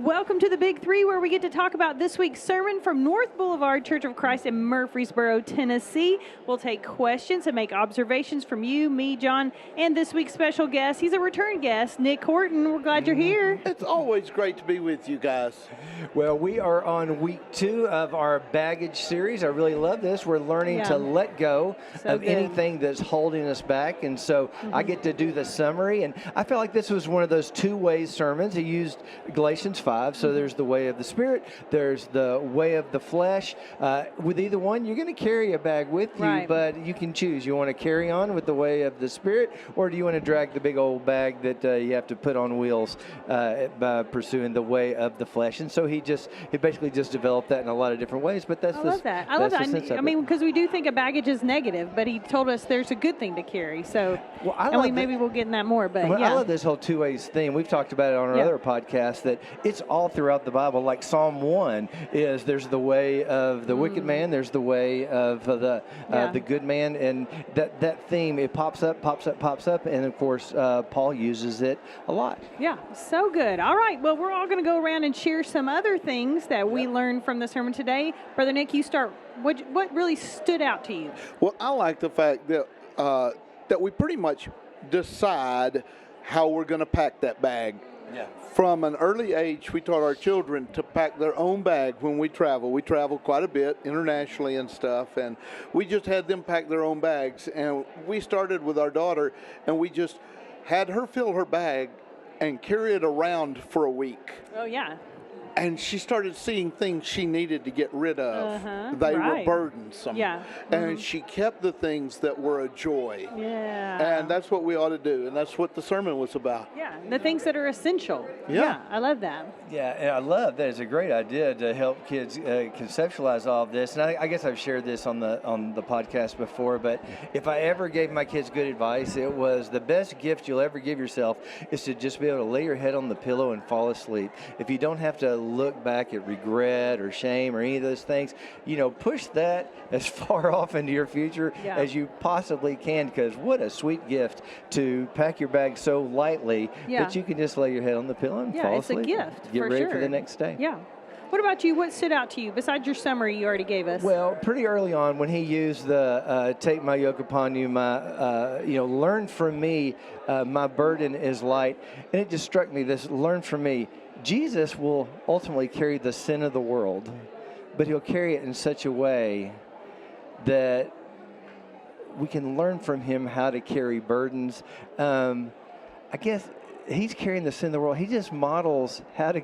Welcome to the Big Three, where we get to talk about this week's sermon from North Boulevard Church of Christ in Murfreesboro, Tennessee. We'll take questions and make observations from you, me, John, and this week's special guest. He's a return guest, Nick Horton. We're glad you're here. It's always great to be with you guys. Well, we are on week 2 of our baggage series. I really love this. We're learning to let go of anything that's holding us back. And so I get to do the summary. And I felt like this was one of those two-way sermons. He used Galatians 5. So there's the way of the Spirit. There's the way of the flesh. With either one, you're going to carry a bag with you, but you can choose. You want to carry on with the way of the Spirit, or do you want to drag the big old bag that you have to put on wheels by pursuing the way of the flesh? And so he basically just developed that in a lot of different ways. But I love that. I mean, because we do think of baggage as negative, but he told us there's a good thing to carry. So maybe we'll get in that more. But I love this whole two ways thing. We've talked about it on our other podcast, that it's all throughout the Bible. Like Psalm 1 is, there's the way of the wicked man, there's the way of the good man, and that theme, it pops up, and of course Paul uses it a lot. Yeah, so good. All right, well, we're all going to go around and share some other things that we learned from the sermon today. Brother Nick, you start. What really stood out to you? Well, I like the fact that we pretty much decide how we're going to pack that bag. Yeah. From an early age, we taught our children to pack their own bag when we travel. We travel quite a bit internationally and stuff, and we just had them pack their own bags. And we started with our daughter, and we just had her fill her bag and carry it around for a week. Oh, yeah. And she started seeing things she needed to get rid of. They were burdensome. Yeah. And she kept the things that were a joy. Yeah. And that's what we ought to do. And that's what the sermon was about. Yeah, the things that are essential. Yeah. I love that. Yeah, and I love that. It's a great idea to help kids conceptualize all of this. And I guess I've shared this on the podcast before, but if I ever gave my kids good advice, it was the best gift you'll ever give yourself is to just be able to lay your head on the pillow and fall asleep. If you don't have to look back at regret or shame or any of those things, push that as far off into your future as you possibly can, because what a sweet gift to pack your bag so lightly that you can just lay your head on the pillow and fall asleep. Yeah, it's a gift. Get ready for the next day. Yeah. What about you? What stood out to you besides your summary you already gave us? Well, pretty early on when he used the take my yoke upon you, learn from me, my burden is light. And it just struck me, this learn from me. Jesus will ultimately carry the sin of the world, but he'll carry it in such a way that we can learn from him how to carry burdens. I guess he's carrying the sin of the world. He just models how to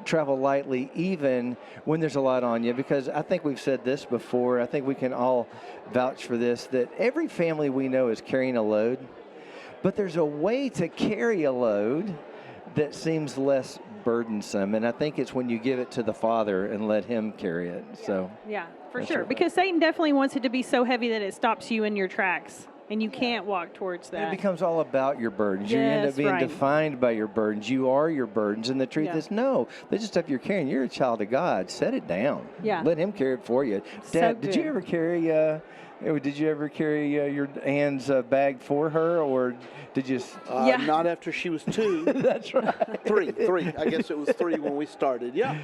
travel lightly even when there's a lot on you, because I think we've said this before. I think we can all vouch for this, that every family we know is carrying a load, but there's a way to carry a load that seems less burdensome, and I think it's when you give it to the Father and let him carry it. So yeah, for sure, because Satan definitely wants it to be so heavy that it stops you in your tracks and you can't walk towards that. And it becomes all about your burdens. You end up being defined by your burdens. You are your burdens, and the truth is, no, that's just stuff you're carrying. You're a child of God. Set it down. Yeah, let him carry it for you. Dad, did you ever carry your Anne's bag for her, or did you? Not after she was 2. That's right. 3. I guess it was 3 when we started. Yeah.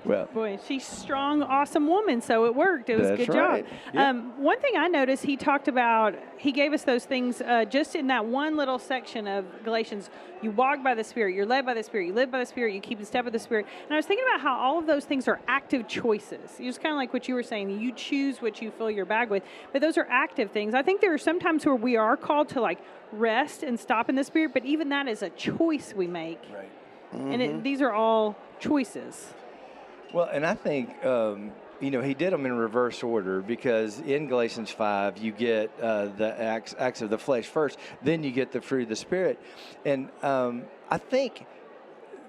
Well, boy, she's a strong, awesome woman, so it worked. It was a good job. Yeah. One thing I noticed, he talked about, he gave us those things just in that one little section of Galatians. You walk by the Spirit, you're led by the Spirit, you live by the Spirit, you keep in step with the Spirit. And I was thinking about how all of those things are active choices. It's kind of like what you were saying. You choose what you fill your bag with, but those are active things. I think there are some times where we are called to rest and stop in the Spirit, but even that is a choice we make. Right. And these are all choices. Well, and I think, he did them in reverse order, because in Galatians 5, you get the acts of the flesh first, then you get the fruit of the Spirit. And I think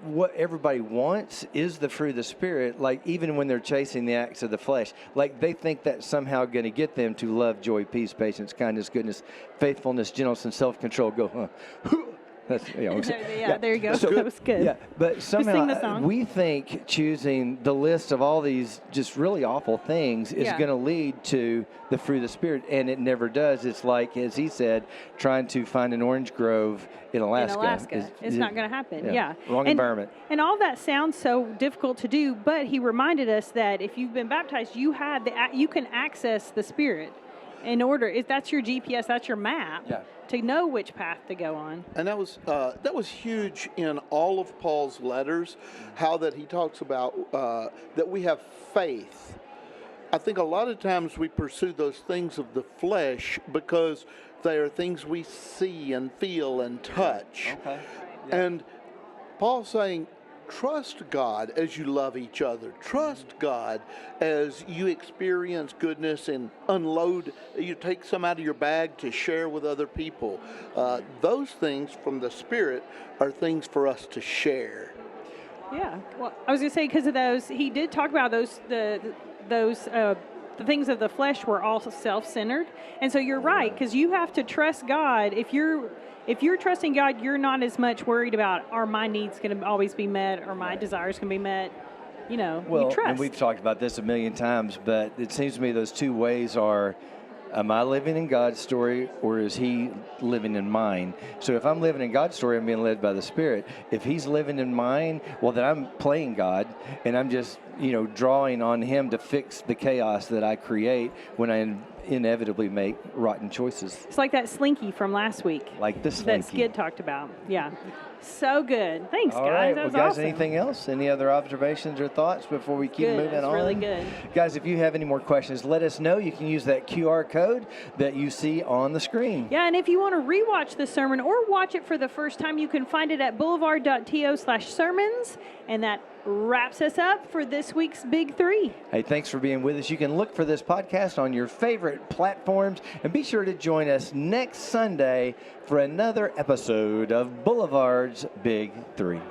what everybody wants is the fruit of the Spirit, even when they're chasing the acts of the flesh. They think that's somehow going to get them to love, joy, peace, patience, kindness, goodness, faithfulness, gentleness, and self-control. Go, huh? That's, there you go. So, that was good. Yeah, but sing the somehow song. we think choosing the list of all these just really awful things is going to lead to the fruit of the Spirit, and it never does. It's like, as he said, trying to find an orange grove in Alaska. It's not going to happen. Yeah. Wrong environment. And all that sounds so difficult to do, but he reminded us that if you've been baptized, you can access the Spirit in order. If that's your GPS, that's your map to know which path to go on. And that was huge in all of Paul's letters, how that he talks about that we have faith. I think a lot of times we pursue those things of the flesh because they are things we see and feel and touch. Okay. Yeah. And Paul's saying, trust God as you love each other. Trust God as you experience goodness and unload. You take some out of your bag to share with other people. Those things from the Spirit are things for us to share. Yeah. Well, I was going to say, because of those, he did talk about those, the things of the flesh were all self-centered. And so you're right, because you have to trust God. If you're trusting God, you're not as much worried about, are my needs going to always be met, or my desires going to be met. You trust. And we've talked about this a million times, but it seems to me those two ways are, am I living in God's story, or is he living in mine? So if I'm living in God's story, I'm being led by the Spirit. If he's living in mine, well, then I'm playing God, and I'm just, drawing on him to fix the chaos that I create when I inevitably make rotten choices. It's like that slinky from last week. Like the slinky. That Skid talked about. Yeah. So good. Thanks, All guys. right. That was guys, awesome. Anything else? Any other observations or thoughts before we keep moving on? Really good. Guys, if you have any more questions, let us know. You can use that QR code that you see on the screen. Yeah, and if you want to rewatch the sermon or watch it for the first time, you can find it at boulevard.to/sermons, and that wraps us up for this week's Big Three. Hey, thanks for being with us. You can look for this podcast on your favorite platforms, and be sure to join us next Sunday for another episode of Boulevard's Big Three.